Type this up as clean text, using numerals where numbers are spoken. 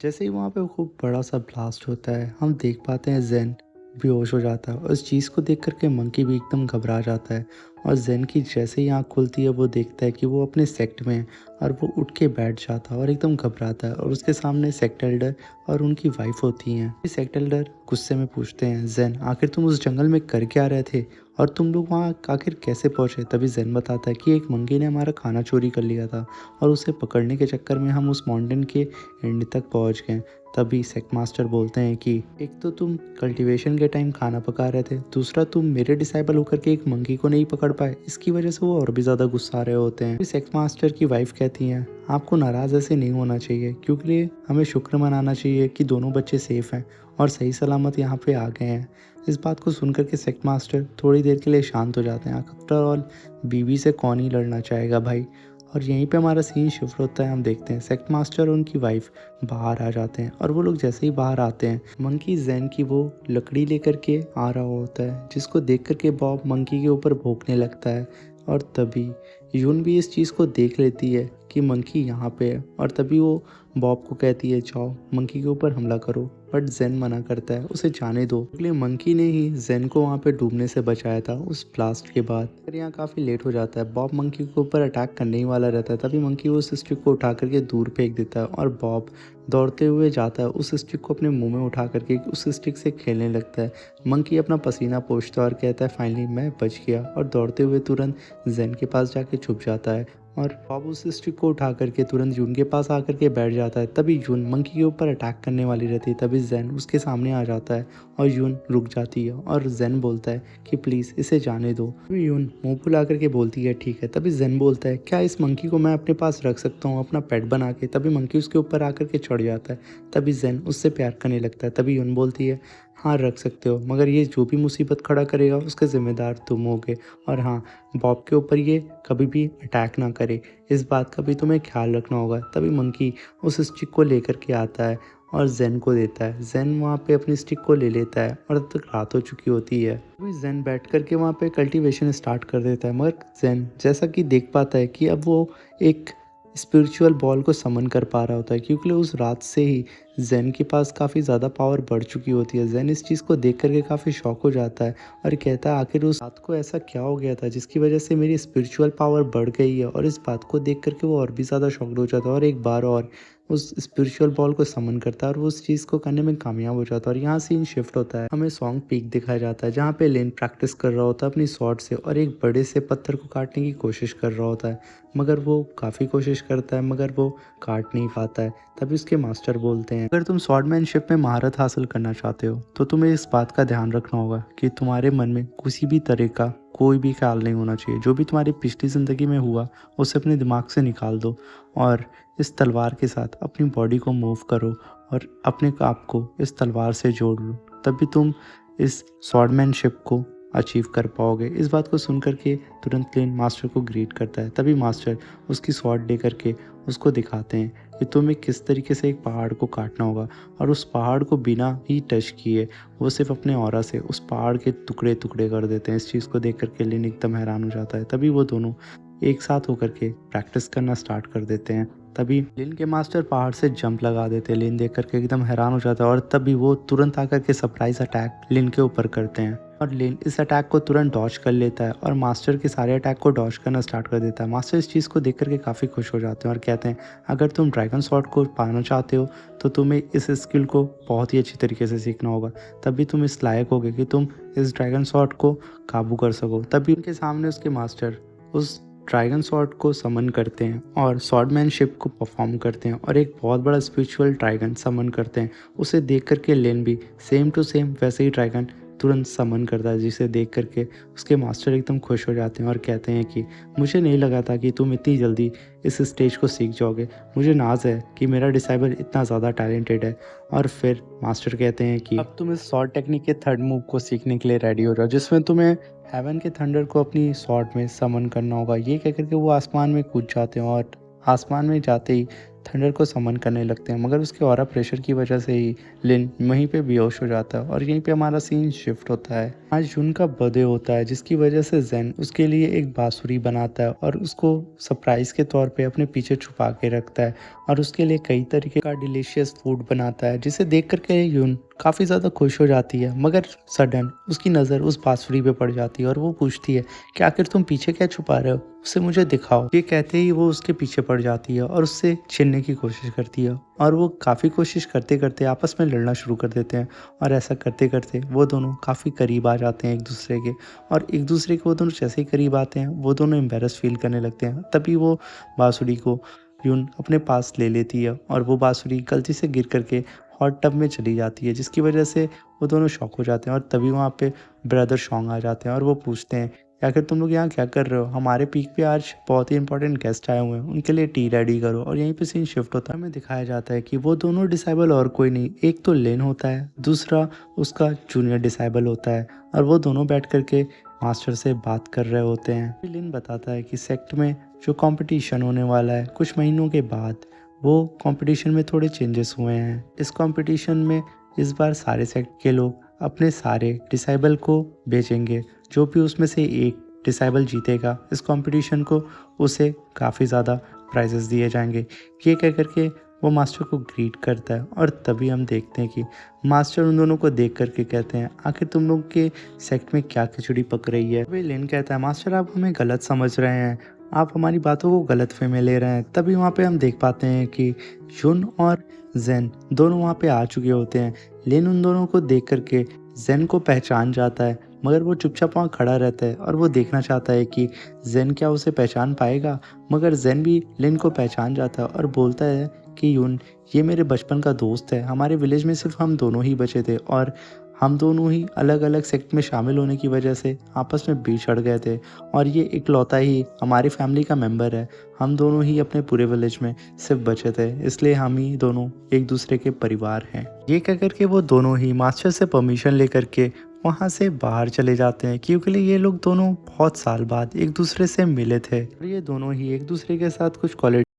जैसे ही वहाँ पे खूब बड़ा सा ब्लास्ट होता है, हम देख पाते हैं ज़ेन बेहोश हो जाता है और इस चीज़ को देख कर के मंकी भी एकदम घबरा जाता है। और ज़ेन की जैसे ही आँख खुलती है, वो देखता है कि वो अपने सेक्ट में है और वो उठ के बैठ जाता है और एकदम घबराता है। और उसके सामने सेक्ट एल्डर और उनकी वाइफ होती हैं। सेक्ट एल्डर गुस्से में पूछते हैं, ज़ेन आखिर तुम उस जंगल में कर क्या रहे थे और तुम लोग वहाँ आखिर कैसे पहुँचे? तभी ज़ेन बताता है कि एक मंकी ने हमारा खाना चोरी कर लिया था और उसे पकड़ने के चक्कर में हम उस माउंटेन के एंड तक पहुंच गए। तभी सेक्ट मास्टर बोलते हैं कि एक तो तुम कल्टीवेशन के टाइम खाना पका रहे थे, दूसरा तुम मेरे डिसाइबल होकर के एक मंकी को नहीं पकड़ पाए। इसकी वजह से वो और भी ज़्यादा गुस्सा आ रहे होते हैं। सेक्ट मास्टर की वाइफ कहती हैं, आपको नाराज़ ऐसे नहीं होना चाहिए, क्योंकि हमें शुक्र मनाना चाहिए कि दोनों बच्चे सेफ हैं और सही सलामत यहाँ पे आ गए हैं। इस बात को सुनकर के सेक्ट मास्टर थोड़ी देर के लिए शांत हो जाते हैं। आफ्टर ऑल बीवी से कौन ही लड़ना चाहेगा भाई। और यहीं पे हमारा सीन शिफ्ट होता है। हम देखते हैं सेक्ट मास्टर और उनकी वाइफ बाहर आ जाते हैं और वो लोग जैसे ही बाहर आते हैं, मंकी ज़ेन की वो लकड़ी लेकर के आ रहा होता है, जिसको देख कर के बॉब मंकी के ऊपर भौंकने लगता है। और तभी यून भी इस चीज़ को देख लेती है कि मंकी यहाँ पे है और तभी वो बॉब को कहती है, जाओ मंकी के ऊपर हमला करो। बट ज़ेन मना करता है, उसे जाने दो। इसलिए मंकी ने ही ज़ेन को वहाँ पे डूबने से बचाया था उस ब्लास्ट के बाद। फिर यहाँ काफ़ी लेट हो जाता है। बॉब मंकी के ऊपर अटैक करने ही वाला रहता है, तभी मंकी उस स्टिक को उठा करके दूर फेंक देता है और बॉब दौड़ते हुए जाता है, उस स्टिक को अपने मुंह में उठा करके उस स्टिक से खेलने लगता है। मंकी अपना पसीना पोंछता है और कहता है, फाइनली मैं बच गया, और दौड़ते हुए तुरंत ज़ेन के पास जाके छुप जाता है। और बॉब उस स्टिक को उठा करके तुरंत यून के पास आकर के बैठ जाता है। तभी यून मंकी के ऊपर अटैक करने वाली रहती है, तभी ज़ेन उसके सामने आ जाता है और यून रुक जाती है और ज़ेन बोलता है कि प्लीज़ इसे जाने दो। तभी यून मुंह फुला करके बोलती है ठीक है। तभी ज़ेन बोलता है, क्या इस मंकी को मैं अपने पास रख सकता हूँ अपना पेट बना के? तभी मंकी उसके ऊपर आकर के चढ़ जाता है। तभी ज़ेन उससे प्यार करने लगता है। तभी यून बोलती है, हाँ रख सकते हो, मगर ये जो भी मुसीबत खड़ा करेगा उसके ज़िम्मेदार तुम होगे। और हाँ, बॉब के ऊपर ये कभी भी अटैक ना करे, इस बात का भी तुम्हें ख्याल रखना होगा। तभी मंकी उस स्टिक को लेकर के आता है और ज़ेन को देता है। ज़ेन वहाँ पे अपनी स्टिक को ले लेता है और तब तक रात हो चुकी होती है। तभी ज़ेन बैठ कर के वहाँ पे कल्टीवेशन स्टार्ट कर देता है, मगर ज़ेन जैसा कि देख पाता है कि अब वो एक स्पिरिचुअल बॉल को समन कर पा रहा होता है, क्योंकि उस रात से ही ज़ेन के पास काफ़ी ज़्यादा पावर बढ़ चुकी होती है। ज़ेन इस चीज़ को देख कर के काफ़ी शॉक हो जाता है और कहता है, आखिर उस रात को ऐसा क्या हो गया था जिसकी वजह से मेरी स्पिरिचुअल पावर बढ़ गई है। और इस बात को देख कर के वो और भी ज़्यादा शॉक्ड हो जाता है और एक बार और उस स्पिरिचुअल बॉल को समन करता है और वो उस चीज़ को करने में कामयाब हो जाता है। और यहाँ सीन शिफ्ट होता है, हमें सॉन्ग पीक दिखाया जाता है, जहाँ पे लेन प्रैक्टिस कर रहा होता है अपनी स्वॉर्ड से और एक बड़े से पत्थर को काटने की कोशिश कर रहा होता है, मगर वो काफ़ी कोशिश करता है मगर वो काट नहीं पाता है। तभी उसके मास्टर बोलते हैं, अगर तुम स्वॉर्डमैनशिप में महारत हासिल करना चाहते हो तो तुम्हें इस बात का ध्यान रखना होगा कि तुम्हारे मन में किसी भी तरह का कोई भी ख्याल नहीं होना चाहिए। जो भी तुम्हारी पिछली ज़िंदगी में हुआ उसे अपने दिमाग से निकाल दो और इस तलवार के साथ अपनी बॉडी को मूव करो और अपने आप को इस तलवार से जोड़ लो, तभी तुम इस स्वॉर्डमैनशिप को अचीव कर पाओगे। इस बात को सुनकर के तुरंत लेन मास्टर को ग्रीट करता है। तभी मास्टर उसकी स्वॉर्ड दे करके उसको दिखाते हैं कि तुम्हें किस तरीके से एक पहाड़ को काटना होगा, और उस पहाड़ को बिना ही टच किए वो सिर्फ अपने ऑरा से उस पहाड़ के टुकड़े टुकड़े कर देते हैं। इस चीज़ को देख करके लेन एकदम हैरान हो जाता है। तभी वो दोनों एक साथ होकर के प्रैक्टिस करना स्टार्ट कर देते हैं। तभी लिन के मास्टर पहाड़ से जंप लगा देते हैं। लिन देख करके एकदम हैरान हो जाता है और तभी वो तुरंत आकर के सरप्राइज अटैक लिन के ऊपर करते हैं और लिन इस अटैक को तुरंत डॉज कर लेता है और मास्टर के सारे अटैक को डॉज करना स्टार्ट कर देता है। मास्टर इस चीज़ को देख करके काफ़ी खुश हो जाते हैं और कहते हैं, अगर तुम ड्रैगन स्वॉर्ड को पाना चाहते हो तो तुम्हें इस स्किल को बहुत ही अच्छी तरीके से सीखना होगा, तभी तुम इस लायक होगे कि तुम इस ड्रैगन स्वॉर्ड को काबू कर सको। तभी उनके सामने उसके मास्टर उस ड्रैगन स्वॉर्ड को समन करते हैं और स्वॉर्डमैनशिप को परफॉर्म करते हैं और एक बहुत बड़ा स्पिरिचुअल ड्रैगन समन करते हैं। उसे देख करके लेन भी सेम टू सेम वैसे ही ड्रैगन तुरंत समन करता है, जिसे देख करके उसके मास्टर एकदम खुश हो जाते हैं और कहते हैं कि मुझे नहीं लगा था कि तुम इतनी जल्दी इस स्टेज को सीख जाओगे। मुझे नाज है कि मेरा डिसाइबल इतना ज़्यादा टैलेंटेड है। और फिर मास्टर कहते हैं कि अब तुम इस स्वॉर्ड टेक्निक के थर्ड मूव को सीखने के लिए रेडी हो जाओ, जिसमें तुम्हें हेवन के थंडर को अपनी स्वॉर्ड में समन करना होगा। ये कह करके वो आसमान में कूद जाते हैं और आसमान में जाते ही थंडर को समन करने लगते हैं, मगर उसके ऑरा प्रेशर की वजह से ही लिन वहीं पे बेहोश हो जाता है और यहीं पे हमारा सीन शिफ्ट होता है। आज जून का बर्थडे होता है, जिसकी वजह से जेन उसके लिए एक बांसुरी बनाता है और उसको सरप्राइज के तौर पे अपने पीछे छुपा के रखता है और उसके लिए कई तरीके का डिलीशियस फूड बनाता है, जिसे देख करके यून काफ़ी ज़्यादा खुश हो जाती है। मगर सडन उसकी नज़र उस बांसुरी पे पड़ जाती है और वो पूछती है कि आखिर तुम पीछे क्या छुपा रहे हो, उसे मुझे दिखाओ। ये कहते ही वो उसके पीछे पड़ जाती है और उससे छीनने की कोशिश करती है और वो काफ़ी कोशिश करते करते आपस में लड़ना शुरू कर देते हैं और ऐसा करते करते वो दोनों काफ़ी करीब आ जाते हैं एक दूसरे के। और एक दूसरे के वो दोनों जैसे ही करीब आते हैं वो दोनों एम्बेरस फील करने लगते हैं। तभी वो बांसुरी को यून अपने पास ले लेती है और वो बांसुरी गलती से गिर करके हॉट टब में चली जाती है, जिसकी वजह से वो दोनों शॉक हो जाते हैं। और तभी वहाँ पे ब्रदर शॉन्ग आ जाते हैं और वो पूछते हैं कि आखिर तुम लोग यहाँ क्या कर रहे हो, हमारे पीक पे आज बहुत ही इंपॉर्टेंट गेस्ट आए हुए हैं, उनके लिए टी रेडी करो। और यहीं पे सीन शिफ्ट होता है, हमें दिखाया जाता है कि वो दोनों डिसाइबल और कोई नहीं, एक तो लेन होता है, दूसरा उसका जूनियर डिसाइबल होता है और वो दोनों बैठ करके मास्टर से बात कर रहे होते हैं। लिन बताता है कि सेक्ट में जो कंपटीशन होने वाला है कुछ महीनों के बाद, वो कंपटीशन में थोड़े चेंजेस हुए हैं। इस कंपटीशन में इस बार सारे सेक्ट के लोग अपने सारे डिसाइबल को भेजेंगे। जो भी उसमें से एक डिसाइबल जीतेगा इस कंपटीशन को, उसे काफ़ी ज़्यादा प्राइजेस दिए जाएंगे। ये कह करके वो मास्टर को ग्रीट करता है और तभी हम देखते हैं कि मास्टर उन दोनों को देख करके कहते हैं आखिर तुम लोग के सेक्ट में क्या खिचड़ी पक रही है। वे लिन कहता है मास्टर आप हमें गलत समझ रहे हैं, आप हमारी बातों को गलत वे में ले रहे हैं। तभी वहाँ पे हम देख पाते हैं कि जुन और जेन दोनों वहाँ पे आ चुके होते हैं। लिन उन दोनों को देख करके जेन को पहचान जाता है, मगर वो चुपचाप वहाँ खड़ा रहता है और वो देखना चाहता है कि जेन क्या उसे पहचान पाएगा। मगर जेन भी लिन को पहचान जाता है और बोलता है कि यून ये मेरे बचपन का दोस्त है, हमारे विलेज में सिर्फ हम दोनों ही बचे थे और हम दोनों ही अलग अलग सेक्ट में शामिल होने की वजह से आपस में बिछड़ गए थे और ये इकलौता ही हमारी फैमिली का मेंबर है। हम दोनों ही अपने पूरे विलेज में सिर्फ बचे थे, इसलिए हम ही दोनों एक दूसरे के परिवार हैं। ये कह करके वो दोनों ही मास्टर से परमिशन लेकर के वहाँ से बाहर चले जाते हैं, क्योंकि ये लोग दोनों बहुत साल बाद एक दूसरे से मिले थे और ये दोनों ही एक दूसरे के साथ कुछ क्वालिटी